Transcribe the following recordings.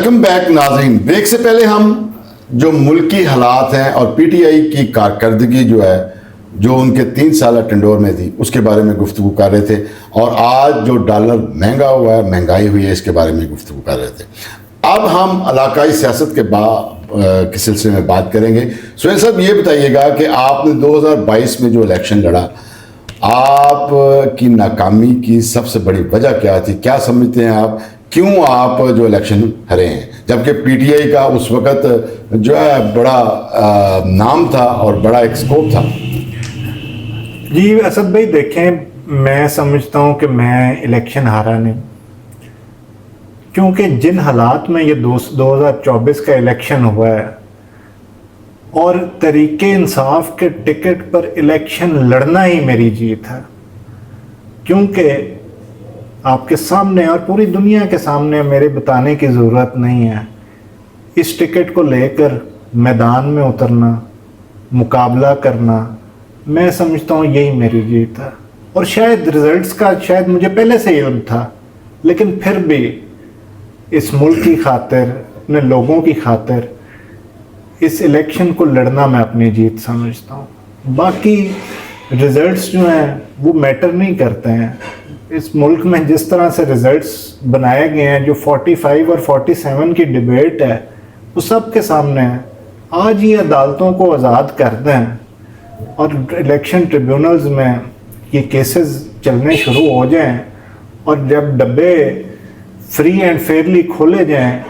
Welcome back नाज़रीन। Break से पहले हम जो मुल्की हालात हैं और पीटीआई की कारकर्दगी जो है, जो उनके 3 साल टेंडोर में थी, उसके बारे में गुफ्तगू कर रहे थे। और आज जो डॉलर महंगा हुआ है, महंगाई हुई है, इसके बारे में गुफ्तगू कर रहे थे। अब हम इलाकाई सियासत के सिलसिले में बात करेंगे। सुहेल साहब, ये बताइएगा कि आपने 2022 में जो इलेक्शन लड़ा, आप की नाकामी की सबसे बड़ी वजह क्या थी? क्या समझते हैं आप, क्यों आप जो इलेक्शन हारे हैं, जबकि पीटीआई का उस वक्त जो है बड़ा नाम था और बड़ा एक स्कोप था? जी असद भाई, देखें, मैं समझता हूं कि मैं इलेक्शन हारा नहीं, क्योंकि जिन हालात में ये 2024 का इलेक्शन हुआ है और तरीके इंसाफ के टिकट पर इलेक्शन लड़ना ही मेरी जीत है। क्योंकि आपके सामने और पूरी दुनिया के सामने मेरे बताने की ज़रूरत नहीं है, इस टिकट को लेकर मैदान में उतरना, मुकाबला करना, मैं समझता हूँ यही मेरी जीत है। और शायद रिजल्ट्स का शायद मुझे पहले से इल्म था, लेकिन फिर भी इस मुल्क की खातिर, अपने लोगों की खातिर इस इलेक्शन को लड़ना मैं अपनी जीत समझता हूँ। बाकी रिजल्ट्स जो हैं वो मैटर नहीं करते हैं। इस मुल्क में जिस तरह से रिजल्ट्स बनाए गए हैं, जो 45 और 47 की डिबेट है, वो सब के सामने है। आज ही अदालतों को आज़ाद कर दें और इलेक्शन ट्रिब्यूनल्स में ये केसेस चलने शुरू हो जाएं, और जब डब्बे फ्री एंड फेयरली खोले जाएं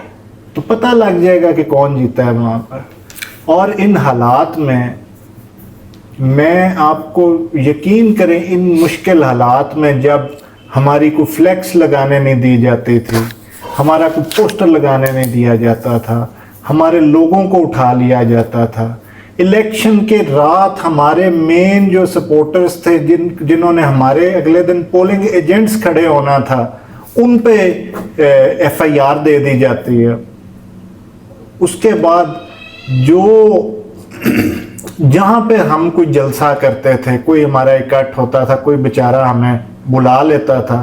तो पता लग जाएगा कि कौन जीता है वहाँ पर। और इन हालात में मैं आपको यकीन करें, इन मुश्किल हालात में जब हमारी को फ्लैक्स लगाने नहीं दी जाती थी, हमारा को पोस्टर लगाने नहीं दिया जाता था, हमारे लोगों को उठा लिया जाता था, इलेक्शन के रात हमारे मेन जो सपोर्टर्स थे, जिन्होंने हमारे अगले दिन पोलिंग एजेंट्स खड़े होना था, उन पे FIR दे दी जाती है। उसके बाद जो जहाँ पे हम कोई जलसा करते थे, कोई हमारा इकट्ठ होता था, कोई बेचारा हमें बुला लेता था,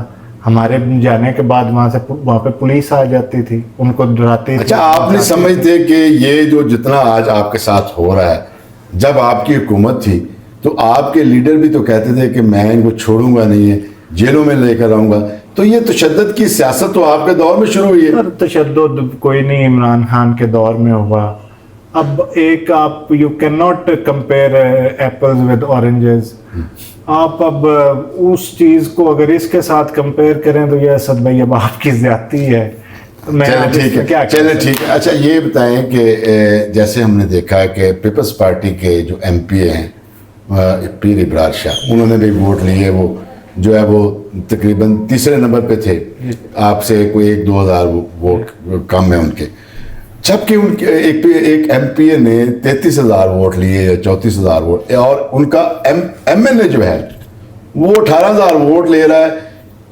हमारे जाने के बाद वहाँ पे पुलिस आ जाती थी, उनको डराती थी। अच्छा, आप नहीं समझते कि ये जो जितना आज आपके साथ हो रहा है, जब आपकी हुकूमत थी तो आपके लीडर भी तो कहते थे कि मैं इनको छोड़ूंगा नहीं है, जेलों में लेकर आऊंगा। तो ये तशद्दुद की सियासत तो आपके दौर में शुरू हुई है। तशद्दुद कोई नहीं इमरान खान के दौर में हुआ। अब एक आप you can not compare apples with oranges. आप अब उस चीज़ को अगर इसके साथ कंपेयर करें तो ये असद भाई अब आपकी ज्यादती है। चलिए ठीक है, चलिए ठीक है। अच्छा, ये बताएं कि जैसे हमने देखा है कि पीपल्स पार्टी के जो MP हैं पीर इब्रार शाह, उन्होंने भी वोट लिए। वो जो है वो तकरीबन तीसरे नंबर पे थे, आपसे कोई 1-2 हज़ार वोट कम है उनके। जबकि उनके एक MP ने 33,000 वोट लिए या 34,000 वोट, और उनका MNA जो है वो 18,000 वोट ले रहा है।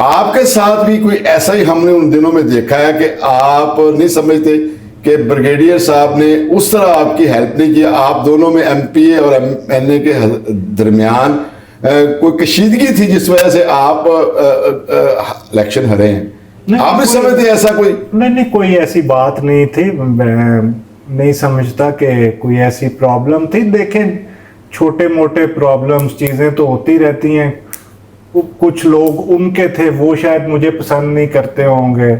आपके साथ भी कोई ऐसा ही हमने उन दिनों में देखा है कि आप नहीं समझते कि ब्रिगेडियर साहब ने उस तरह आपकी हेल्प नहीं किया? आप दोनों में MPA और MNA के दरमियान कोई कशीदगी थी जिस वजह से आप इलेक्शन हारे हैं? आप नहीं समझते ऐसा कोई? नहीं, कोई ऐसी बात नहीं थी। मैं नहीं समझता कि कोई ऐसी प्रॉब्लम थी। देखें, छोटे मोटे प्रॉब्लम्स, चीज़ें तो होती रहती हैं। कुछ लोग उनके थे, वो शायद मुझे पसंद नहीं करते होंगे,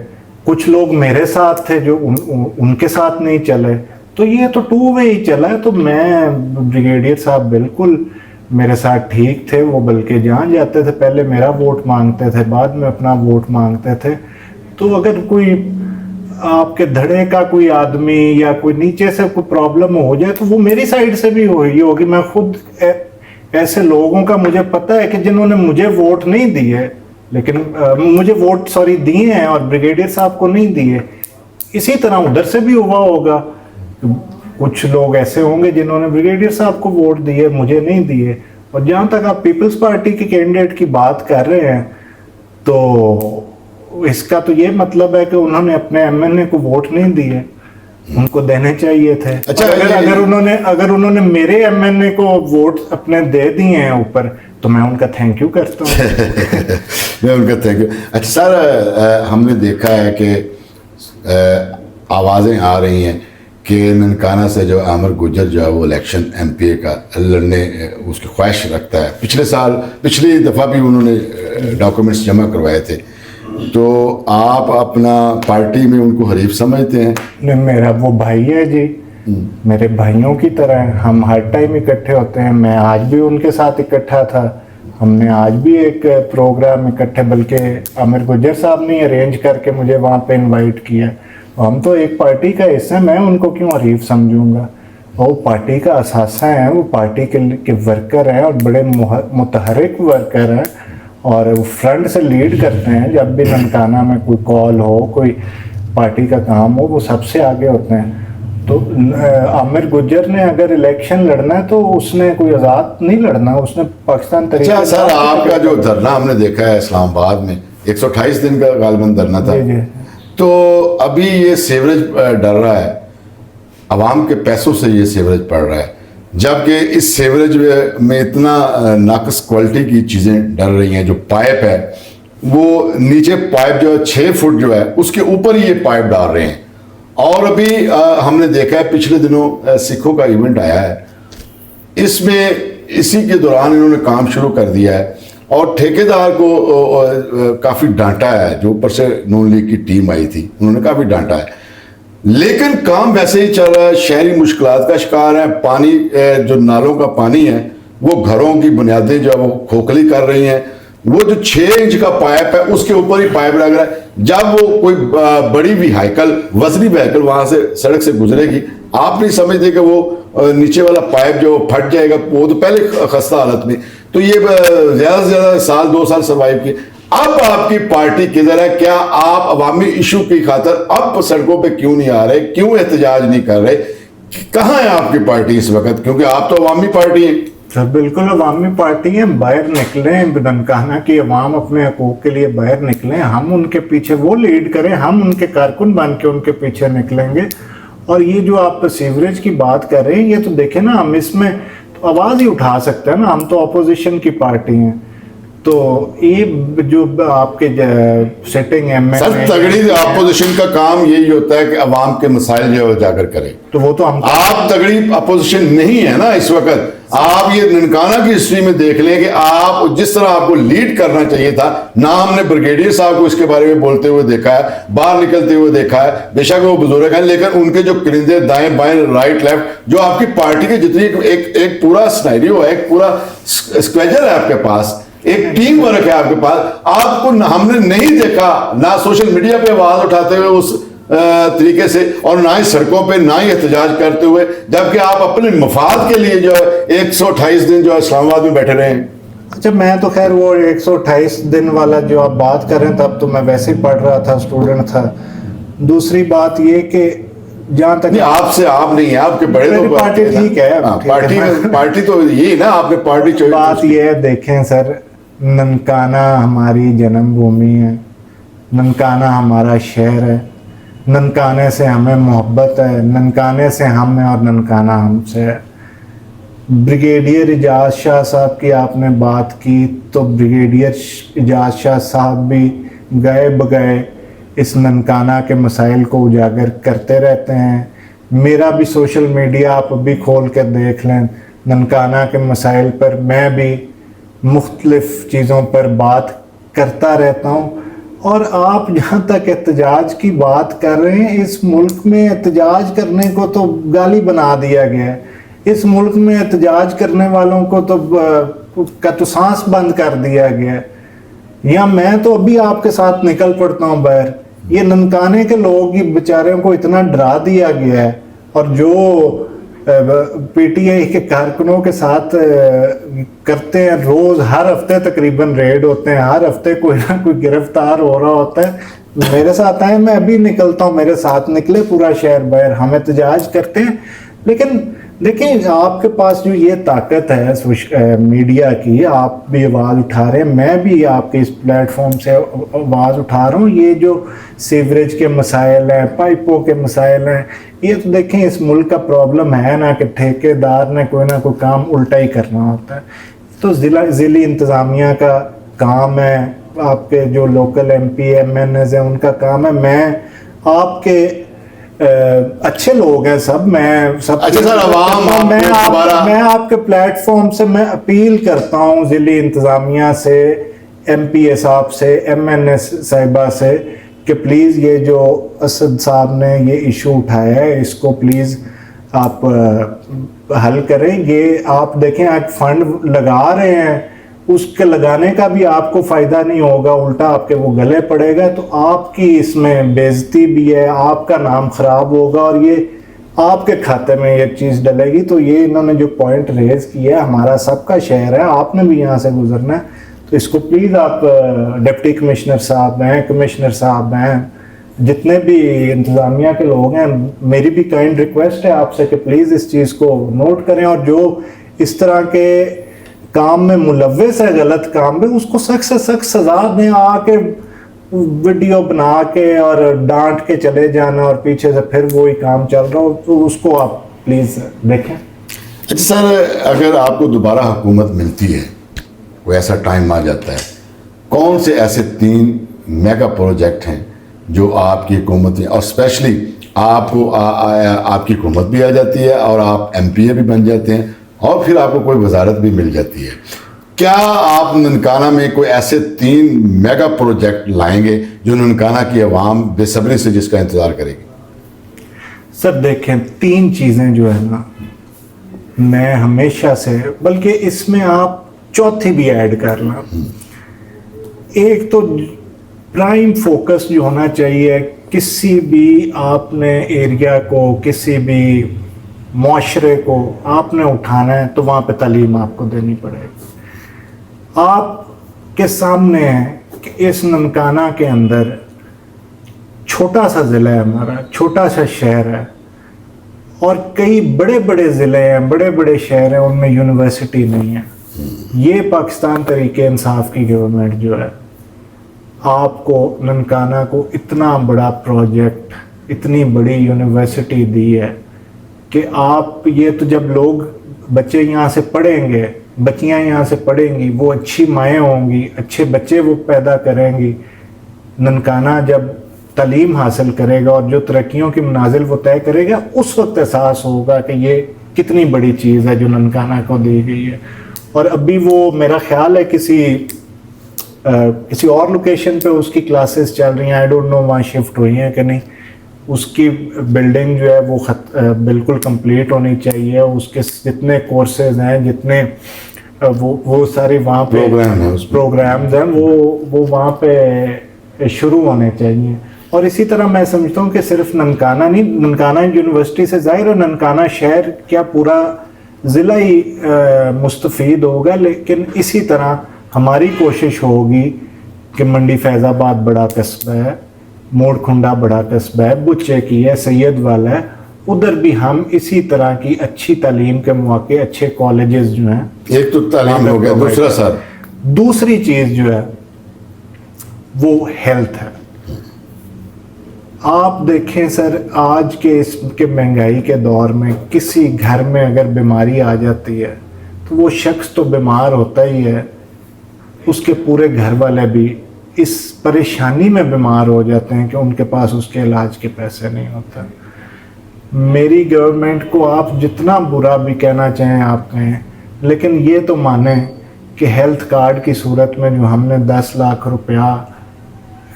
कुछ लोग मेरे साथ थे जो उनके साथ नहीं चले। तो ये तो 2 वे ही चला है। तो मैं, ब्रिगेडियर साहब बिल्कुल मेरे साथ ठीक थे। वो बल्कि जहाँ जाते थे पहले मेरा वोट मांगते थे, बाद में अपना वोट मांगते थे। तो अगर कोई आपके धड़े का कोई आदमी या कोई नीचे से कोई प्रॉब्लम हो जाए तो वो मेरी साइड से भी होगी। मैं खुद ऐसे लोगों का मुझे पता है कि जिन्होंने मुझे वोट नहीं दिए, लेकिन मुझे वोट दिए हैं और ब्रिगेडियर साहब को नहीं दिए। इसी तरह उधर से भी हुआ होगा। कुछ लोग ऐसे होंगे जिन्होंने ब्रिगेडियर साहब को वोट दिए, मुझे नहीं दिए। और जहाँ तक आप पीपल्स पार्टी के कैंडिडेट की बात कर रहे हैं, तो इसका तो ये मतलब है कि उन्होंने अपने MNA को वोट नहीं दिए, उनको देने चाहिए थे। अच्छा, अगर उन्होंने मेरे MNA को वोट अपने दे दिए हैं ऊपर, तो मैं उनका थैंक यू करता हूँ। मैं उनका थैंक यू। अच्छा सर, हमने देखा है कि आवाज़ें आ रही हैं कि ननकाना से जो आमिर गुजर जो है वो इलेक्शन एमपीए का लड़ने उसकी ख्वाहिश रखता है। पिछली दफ़ा भी उन्होंने डॉक्यूमेंट्स जमा करवाए थे। तो आप अपना पार्टी में उनको हरीफ समझते हैं? नहीं, मेरा वो भाई है जी, मेरे भाइयों की तरह हैं। हम हर टाइम इकट्ठे होते हैं। मैं आज भी उनके साथ इकट्ठा था। हमने आज भी एक प्रोग्राम इकट्ठे, बल्कि आमिर गुजर साहब ने अरेंज करके मुझे वहाँ पे इनवाइट किया। हम तो एक पार्टी का हिस्सा, मैं उनको क्यों हरीफ समझूंगा? वो पार्टी का असासा है, वो पार्टी के वर्कर हैं और बड़े मुतहरिक वर्कर हैं और वो फ्रंट से लीड करते हैं। जब भी ननकाना में कोई कॉल हो, कोई पार्टी का काम हो, वो सबसे आगे होते हैं। तो आमिर गुजर ने अगर इलेक्शन लड़ना है तो उसने कोई आज़ाद नहीं लड़ना, उसने पाकिस्तान तरीके। अच्छा सर, आपका जो धरना हमने देखा है इस्लामाबाद में 128 दिन का गालबन धरना था। जी। तो अभी ये सीवरेज डर रहा है, आवाम के पैसों से ये सीवरेज पड़ रहा है, जबकि इस सीवरेज में इतना नाकस क्वालिटी की चीज़ें डल रही हैं। जो पाइप है वो नीचे पाइप जो है 6 फुट जो है उसके ऊपर ही ये पाइप डाल रहे हैं। और अभी हमने देखा है पिछले दिनों सिखों का इवेंट आया है, इसमें इसी के दौरान इन्होंने काम शुरू कर दिया है और ठेकेदार को काफ़ी डांटा है। जो ऊपर से नून लीग की टीम आई थी उन्होंने काफ़ी डांटा है, लेकिन काम वैसे ही चल रहा है। शहरी मुश्किलात का शिकार है। पानी जो नालों का पानी है वो घरों की बुनियादें जो है वो खोखली कर रही हैं। वो जो 6 इंच का पाइप है उसके ऊपर ही पाइप लग रहा है। जब वो कोई बड़ी व्हीकल, वजनी व्हीकल वहां से सड़क से गुजरेगी, आप नहीं समझते कि वो नीचे वाला पाइप जो फट जाएगा, वो तो पहले खस्ता हालत में। तो ये ज्यादा से ज्यादा साल 2 साल सर्वाइव की। अब आपकी पार्टी किधर है? क्या आप अवामी इशू की खातर अब सड़कों पे क्यों नहीं आ रहे? क्यों एहतजाज नहीं कर रहे? कहाँ है आपकी पार्टी इस वक्त? क्योंकि आप तो अवामी पार्टी है। सर बिल्कुल अवामी पार्टी है। बाहर निकले, ननकाना की अवाम अपने हकूक के लिए बाहर निकले, हम उनके पीछे, वो लीड करें, हम उनके कारकुन बन के उनके पीछे निकलेंगे। और ये जो आप सीवरेज की बात कर रहे हैं, ये तो देखें ना, हम इसमें तो आवाज़ ही उठा सकते हैं ना, हम तो अपोजिशन की पार्टी हैं। तो ये जो आपके सेटिंग एमएलए, सर तगड़ी अपोजिशन का काम यही होता है कि अवाम के मसाइल जो उजागर करे। तो वो तो हम, आप तगड़ी अपोजिशन नहीं है ना इस वक्त। आप ये ननकाना की हिस्ट्री में देख लें कि आप जिस तरह आपको लीड करना चाहिए था ना, हमने ब्रिगेडियर साहब को इसके बारे में बोलते हुए देखा है, बाहर निकलते हुए देखा है। बेशक वो बुजुर्ग हैं, लेकिन उनके जो करिंदे दाएं बाएं राइट लेफ्ट, जो आपकी पार्टी की जितनी एक पूरा स्नाइरियो है, एक पूरा स्क्वेजर है आपके पास, एक टीम वर्क है आपके पास, आपको हमने नहीं देखा ना सोशल मीडिया पे आवाज उठाते हुए उस तरीके से, और ना ही सड़कों पे, ना ही एहतजाज करते हुए, जबकि आप अपने मफाद के लिए जो है 128 दिन जो है इस्लामाबाद में बैठे रहे हैं। अच्छा, मैं तो खैर वो 128 दिन वाला जो आप बात कर रहे हैं, तब तो मैं वैसे ही पढ़ रहा था, स्टूडेंट था। दूसरी बात ये कि जहाँ तक आपसे आप नहीं है, आपके बड़े लोग, पार्टी ठीक है, पार्टी तो यही ना, आपने पार्टी चॉइस। बात ये है, देखें सर, ननकाना हमारी जन्मभूमि है, ननकाना हमारा शहर है, ननकाने से हमें मोहब्बत है, ननकाने से हम हैं और ननकाना हमसे है। ब्रिगेडियर इजाज शाह साहब की आपने बात की, तो ब्रिगेडियर इजाज शाह साहब भी गए बगए इस ननकाना के मसाइल को उजागर करते रहते हैं। मेरा भी सोशल मीडिया आप भी खोल कर देख लें, ननकाना के मसाइल पर मैं भी मुख्तलिफ चीज़ों पर बात करता रहता हूँ। और आप जहाँ तक एहतजाज की बात कर रहे हैं, इस मुल्क में एहतजाज करने को तो गाली बना दिया गया है। इस मुल्क में एहतजाज करने वालों को तो सांस बंद कर दिया गया है। या मैं तो अभी आपके साथ निकल पड़ता हूँ बाहर, ये ननकाने के लोग ही बेचारों को इतना डरा दिया गया है। और जो पीटीआई के कारकुनों के साथ करते हैं, रोज हर हफ्ते तकरीबन रेड होते हैं, हर हफ्ते कोई ना कोई गिरफ्तार हो रहा होता है। मेरे साथ आए, मैं अभी निकलता हूँ, मेरे साथ निकले पूरा शहर बाहर, हम एहतजाज करते हैं। लेकिन देखिए, आपके पास जो ये ताकत है मीडिया की, आप भी आवाज़ उठा रहे हैं, मैं भी आपके इस प्लेटफॉर्म से आवाज़ उठा रहा हूँ। ये जो सीवरेज के मसाइल हैं, पाइपों के मसाइल हैं, ये तो देखें इस मुल्क का प्रॉब्लम है ना, कि ठेकेदार ने कोई ना कोई काम उल्टा ही करना होता है। तो ज़िली इंतज़ामिया का काम है, आपके जो लोकल MP MNAs हैं उनका काम है। मैं आपके अच्छे लोग हैं सब, मैं सब अच्छा सर, अवाम मैं आपके प्लेटफॉर्म से मैं अपील करता हूँ ज़िली इंतज़ामिया से, MPA साहब से, MNS साहिबा से, कि प्लीज़ ये जो असद साहब ने ये इशू उठाया है इसको प्लीज़ आप हल करें। ये आप देखें आज फंड लगा रहे हैं, उसके लगाने का भी आपको फ़ायदा नहीं होगा, उल्टा आपके वो गले पड़ेगा, तो आपकी इसमें बेइज्जती भी है, आपका नाम ख़राब होगा और ये आपके खाते में ये चीज़ डलेगी। तो ये इन्होंने जो पॉइंट रेज़ किया है, हमारा सबका शहर है, आपने भी यहाँ से गुजरना है, तो इसको प्लीज़ आप डिप्टी कमिश्नर साहब हैं, कमिश्नर साहब हैं, जितने भी इंतज़ामिया के लोग हैं, मेरी भी काइंड रिक्वेस्ट है आपसे कि प्लीज़ इस चीज़ को नोट करें, और जो इस तरह के काम में मुलव्वस है, गलत काम में, उसको सख्त से सख्त सजा दें। आके वीडियो बना के और डांट के चले जाना और पीछे से फिर वही काम चल रहा हो, तो उसको आप प्लीज़ देखें। अच्छा सर, अगर आपको दोबारा हुकूमत मिलती है, कोई ऐसा टाइम आ जाता है, कौन से ऐसे 3 मेगा प्रोजेक्ट हैं जो आपकी हुकूमत में, और स्पेशली आपको आपकी हुकूमत भी आ जाती है और आप MPA भी बन जाते हैं और फिर आपको कोई वजारत भी मिल जाती है, क्या आप ननकाना में कोई ऐसे 3 मेगा प्रोजेक्ट लाएंगे जो ननकाना की आवाम बेसब्री से जिसका इंतज़ार करेगी? सर देखें, 3 चीज़ें जो है ना, मैं हमेशा से, बल्कि इसमें आप चौथी भी ऐड करना। एक तो प्राइम फोकस जो होना चाहिए, किसी भी आपने एरिया को, किसी भी माशरे को आपने उठाना है तो वहाँ पे तालीम आपको देनी पड़ेगी। आपके सामने है कि इस ननकाना के अंदर छोटा सा ज़िला है हमारा, छोटा सा शहर है, और कई बड़े बड़े ज़िले हैं, बड़े बड़े शहर हैं, उनमें यूनिवर्सिटी नहीं है। ये पाकिस्तान तरीके इंसाफ की गवर्नमेंट जो है, आपको ननकाना को इतना बड़ा प्रोजेक्ट, इतनी बड़ी यूनिवर्सिटी दी है कि आप ये तो जब लोग बच्चे यहाँ से पढ़ेंगे, बच्चियाँ यहाँ से पढ़ेंगी, वो अच्छी माएँ होंगी, अच्छे बच्चे वो पैदा करेंगी, ननकाना जब तालीम हासिल करेगा और जो तरक्कियों की मनाजिल वो तय करेगा, उस वक्त एहसास होगा कि ये कितनी बड़ी चीज़ है जो ननकाना को दी गई है। और अभी वो मेरा ख्याल है किसी और लोकेशन पे उसकी क्लासेस चल रही हैं, आई डोंट नो वहाँ शिफ्ट हुई हैं कि नहीं, उसकी बिल्डिंग जो है वो बिल्कुल कंप्लीट होनी चाहिए, उसके जितने कोर्सेज हैं, जितने वो सारे वहाँ पे प्रोग्राम्स हैं, वो वहाँ पे शुरू होने चाहिए। और इसी तरह मैं समझता हूँ कि सिर्फ ननकाना नहीं, ननकाना यूनिवर्सिटी से ज़ाहिर है ननकाना शहर क्या पूरा ज़िला ही मुस्तफ़ीद होगा, लेकिन इसी तरह हमारी कोशिश होगी कि मंडी फैज़ाबाद बड़ा कस्बा है, मोड़खुंडा बड़ा कस्बा है, बुच्चे की है, सैयद वाला है, उधर भी हम इसी तरह की अच्छी तालीम के मौके, अच्छे कॉलेजेस जो हैं, एक तो तालीम हो गया, दूसरा सर दूसरी चीज़ जो है वो हेल्थ है। आप देखें सर, आज के इसके महंगाई के दौर में किसी घर में अगर बीमारी आ जाती है तो वो शख्स तो बीमार होता ही है, उसके पूरे घर वाले भी इस परेशानी में बीमार हो जाते हैं कि उनके पास उसके इलाज के पैसे नहीं होते। मेरी गवर्नमेंट को आप जितना बुरा भी कहना चाहें आप कहें, लेकिन ये तो माने कि हेल्थ कार्ड की सूरत में जो हमने 10 लाख रुपया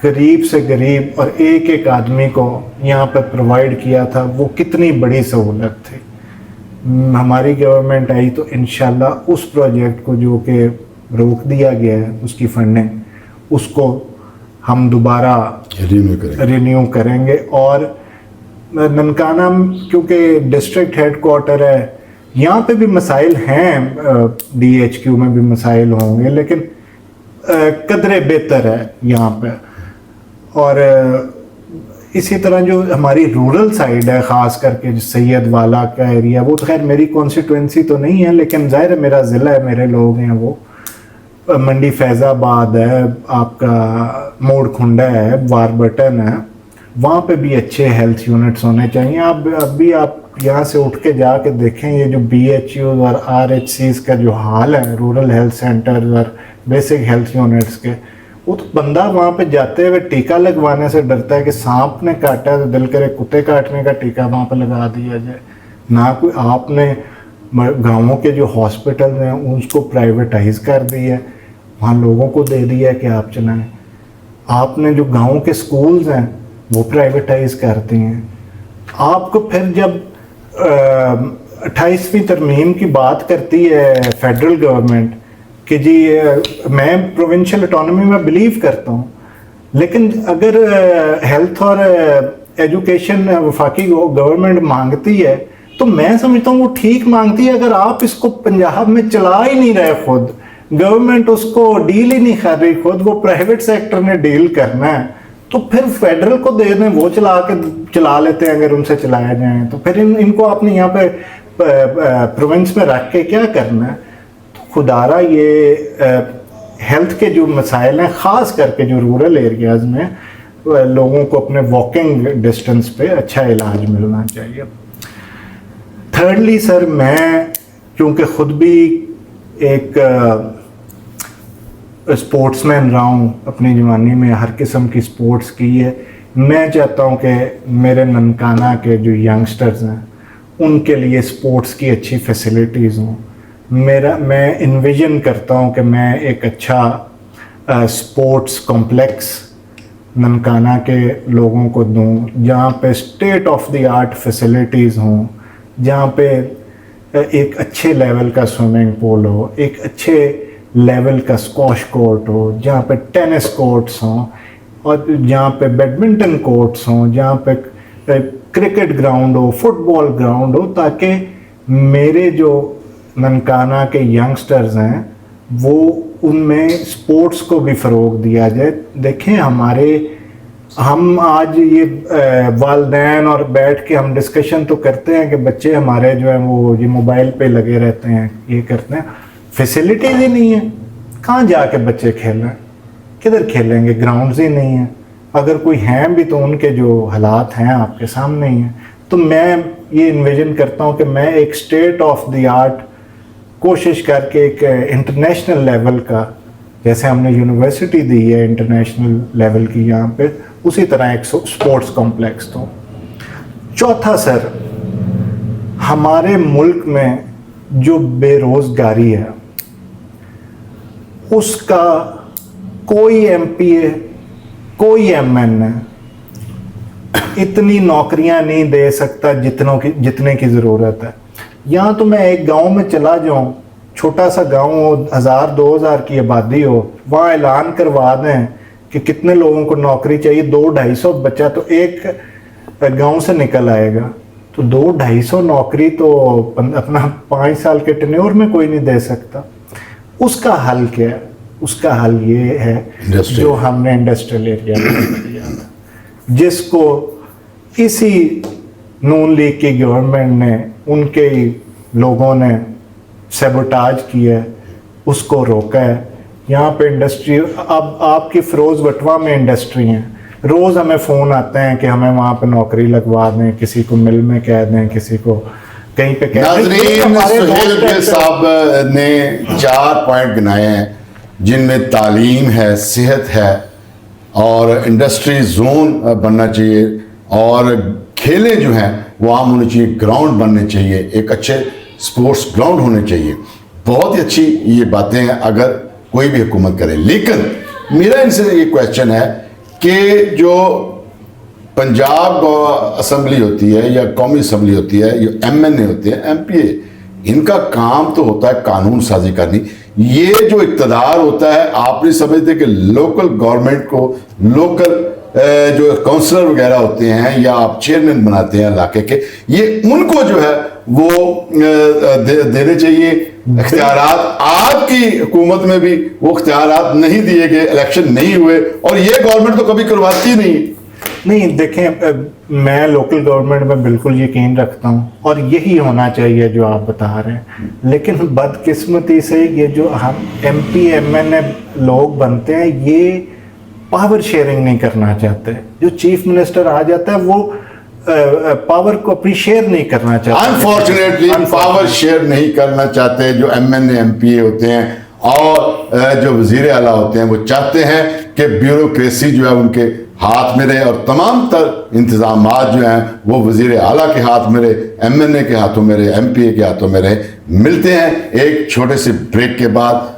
गरीब से गरीब और एक एक आदमी को यहाँ पर प्रोवाइड किया था, वो कितनी बड़ी सहूलत थी। हमारी गवर्नमेंट आई तो इंशाल्लाह उस प्रोजेक्ट को जो कि रोक दिया गया है, उसकी फंडिंग, उसको हम दोबारा रिन्यू करेंगे। और ननकाना क्योंकि डिस्ट्रिक्ट हेडक्वार्टर है, यहाँ पे भी मसाइल हैं, DHQ में भी मसाइल होंगे, लेकिन कदरे बेहतर है यहाँ पे। और इसी तरह जो हमारी रूरल साइड है, ख़ास करके जो सैयद वाला का एरिया, वो तो खैर मेरी कॉन्स्टिट्यूंसी तो नहीं है, लेकिन ज़ाहिर है मेरा ज़िला है, मेरे लोग हैं, वो मंडी फैज़ाबाद है, आपका मोड़खुंडा है, वारबटन है, वहाँ पे भी अच्छे हेल्थ यूनिट्स होने चाहिए। अभी आप यहाँ से उठ के जाके देखें, ये जो BHUs और RHCs का जो हाल है, रूरल हेल्थ सेंटर और बेसिक हेल्थ यूनिट्स के, वो तो बंदा वहाँ पे जाते हुए टीका लगवाने से डरता है कि सांप ने काटा है तो दिल करे कुत्ते काटने का टीका वहाँ पे लगा दिया जाए। ना कोई आपने गाँवों के जो हॉस्पिटल हैं उसको प्राइवेटाइज कर दिया है, वहाँ लोगों को दे दिया है कि आप चलाएं। आपने जो गाँव के स्कूल्स हैं वो प्राइवेटाइज कर दिए हैं। आपको फिर जब 28वीं तरमीम की बात करती है फेडरल गवर्नमेंट कि जी मैं प्रोविंशियल ऑटोनॉमी में बिलीव करता हूँ, लेकिन अगर हेल्थ और एजुकेशन वफाकी गवर्नमेंट मांगती है तो मैं समझता हूँ वो ठीक मांगती है। अगर आप इसको पंजाब में चला ही नहीं रहे, खुद गवर्नमेंट उसको डील ही नहीं कर रही, खुद वो प्राइवेट सेक्टर ने डील करना है, तो फिर फेडरल को दे दें, वो चला लेते हैं। अगर उनसे चलाया जाए तो फिर इनको अपने यहाँ पे प्रोविंस में रख के क्या करना है। तो खुदारा ये हेल्थ के जो मसाइल हैं, ख़ास करके जो रूरल एरियाज़ में लोगों को अपने वॉकिंग डिस्टेंस पे अच्छा इलाज मिलना चाहिए। थर्डली सर, मैं क्योंकि ख़ुद भी एक स्पोर्ट्समैन रहा हूँ, अपनी जवानी में हर किस्म की स्पोर्ट्स की है, मैं चाहता हूँ कि मेरे ननकाना के जो यंगस्टर्स हैं उनके लिए स्पोर्ट्स की अच्छी फैसिलिटीज़ हों। मैं इन्विजन करता हूँ कि मैं एक अच्छा स्पोर्ट्स कॉम्प्लेक्स ननकाना के लोगों को दूँ, जहाँ पे state of the art facilities हों, जहाँ पे एक अच्छे लेवल का स्विमिंग पूल हो, एक अच्छे लेवल का स्क्वॉश कोर्ट हो, जहाँ पे टेनिस कोर्ट्स हों और जहाँ पे बैडमिंटन कोर्ट्स हों, जहाँ पे क्रिकेट ग्राउंड हो, फुटबॉल ग्राउंड हो, ताकि मेरे जो ननकाना के यंगस्टर्स हैं वो उनमें स्पोर्ट्स को भी फ़रोग दिया जाए। देखें हम आज ये वालिदैन और बैठ के हम डिस्कशन तो करते हैं कि बच्चे हमारे जो हैं वो ये मोबाइल पे लगे रहते हैं, ये करते हैं, फैसिलिटीज़ ही नहीं है। कहाँ जाके बच्चे खेलें, किधर खेलेंगे, ग्राउंड्स ही नहीं हैं। अगर कोई हैं भी तो उनके जो हालात हैं आपके सामने ही हैं। तो मैं ये इन्विजन करता हूँ कि मैं एक स्टेट ऑफ द आर्ट कोशिश करके एक इंटरनेशनल लेवल का, जैसे हमने यूनिवर्सिटी दी है इंटरनेशनल लेवल की यहाँ पे, उसी तरह एक स्पोर्ट्स कॉम्प्लेक्स। तो चौथा सर, हमारे मुल्क में जो बेरोज़गारी है उसका कोई एमपीए, कोई एमएनए इतनी नौकरियां नहीं दे सकता जितने की ज़रूरत है। यहाँ तो मैं एक गांव में चला जाऊँ, छोटा सा गांव हो, 1000-2000 की आबादी हो, वहाँ ऐलान करवा दें कि कितने लोगों को नौकरी चाहिए, 200-250 बच्चा तो एक गांव से निकल आएगा। तो 200-250 नौकरी तो अपना 5 साल के टेन्योर में कोई नहीं दे सकता। उसका हल क्या है? उसका हल ये है जो हमने इंडस्ट्रियल एरिया में किया था, जिसको इसी नून लीग की गवर्नमेंट ने, उनके लोगों ने सैबोटाज किया है, उसको रोका है। यहाँ पे इंडस्ट्री, अब आपकी फिरोज वटवा में इंडस्ट्री है, रोज़ हमें फ़ोन आते हैं कि हमें वहाँ पे नौकरी लगवा दें, किसी को मिल में कह दें, किसी को कहीं पे कह दें। सुहेल साहब ने 4 पॉइंट गिनाए हैं जिनमें तालीम है, सेहत है और इंडस्ट्री जोन बनना चाहिए, और खेलें जो हैं वो आम होनी चाहिए, ग्राउंड बनने चाहिए, एक अच्छे स्पोर्ट्स ग्राउंड होने चाहिए। बहुत ही अच्छी ये बातें हैं अगर कोई भी हुकूमत करे। लेकिन मेरा इनसे ये क्वेश्चन है कि जो पंजाब असम्बली होती है या कौमी असम्बली होती है, ये एमएनए होते हैं, एमपीए, इनका काम तो होता है कानून साजी करनी। ये जो इक़्तिदार होता है, आप नहीं समझते कि लोकल गवर्नमेंट को, लोकल जो काउंसलर वगैरह होते हैं या आप चेयरमैन बनाते हैं इलाके के, ये उनको जो है वो देने चाहिए इख्तियारात। आपकी हुकूमत में भी वो इख्तियारात नहीं दिए गए, इलेक्शन नहीं हुए, और ये गवर्नमेंट तो कभी करवाती नहीं। देखें, मैं लोकल गवर्नमेंट में बिल्कुल यकीन रखता हूँ और यही होना चाहिए जो आप बता रहे हैं। लेकिन बदकिस्मती से ये जो हम एमपी एमएनए लोग बनते हैं, ये पावर शेयरिंग नहीं करना चाहते। जो चीफ मिनिस्टर आ जाता है वो पावर को अप्रिशिएट नहीं करना चाहते, अनफॉर्चुनेटली पावर शेयर नहीं करना चाहते। जो एमएनए एमपीए होते हैं और जो वजीर आला होते हैं वो चाहते हैं कि ब्यूरोक्रेसी जो है उनके हाथ में रहे और तमाम तर इंतजाम जो हैं वो वजीर आला के हाथ में रहे, MNA के हाथों में रहे, MPA के हाथों में रहे। मिलते हैं एक छोटे से ब्रेक के बाद।